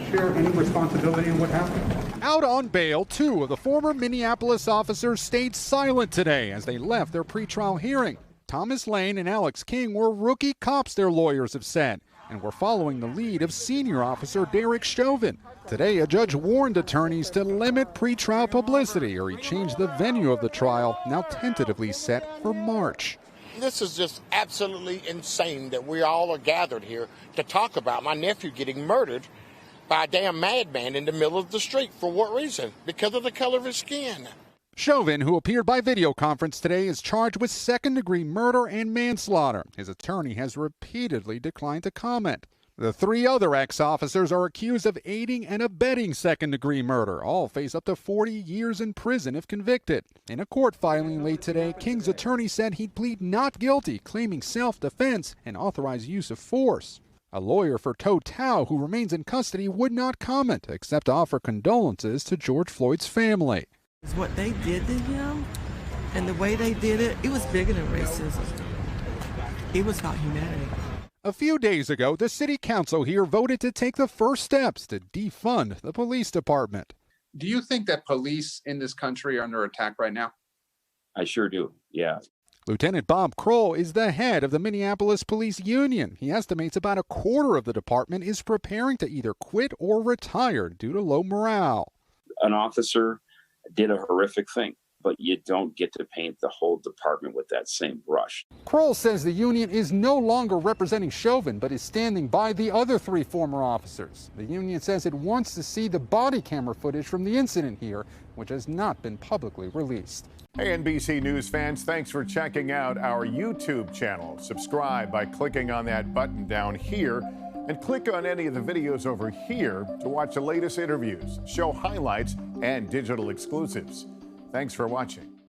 share any responsibility in what happened? Out on bail, two of the former Minneapolis officers stayed silent today as they left their pretrial hearing. Thomas Lane and Alex King were rookie cops, their lawyers have said, and were following the lead of senior officer Derek Chauvin. Today, a judge warned attorneys to limit pretrial publicity, or he changed the venue of the trial, now tentatively set for March. This is just absolutely insane that we all are gathered here to talk about my nephew getting murdered by a damn madman in the middle of the street. For what reason? Because of the color of his skin. Chauvin, who appeared by video conference today, is charged with second-degree murder and manslaughter. His attorney has repeatedly declined to comment. The three other ex-officers are accused of aiding and abetting second-degree murder. All face up to 40 years in prison if convicted. In a court filing late today, King's attorney said he'd plead not guilty, claiming self-defense and authorized use of force. A lawyer for Toe Tao, who remains in custody, would not comment, except to offer condolences to George Floyd's family. What they did to him and the way they did it, it was bigger than racism. It was about humanity. A few days ago, the city council here voted to take the first steps to defund the police department. Do you think that police in this country are under attack right now? I sure do, yeah. Lieutenant Bob Kroll is the head of the Minneapolis Police Union. He estimates about a quarter of the department is preparing to either quit or retire due to low morale. An officer did a horrific thing, but you don't get to paint the whole department with that same brush. Kroll says the union is no longer representing Chauvin, but is standing by the other three former officers. The union says it wants to see the body camera footage from the incident here, which has not been publicly released. Hey, NBC News fans, thanks for checking out our YouTube channel. Subscribe by clicking on that button down here, and click on any of the videos over here to watch the latest interviews, show highlights, and digital exclusives. Thanks for watching.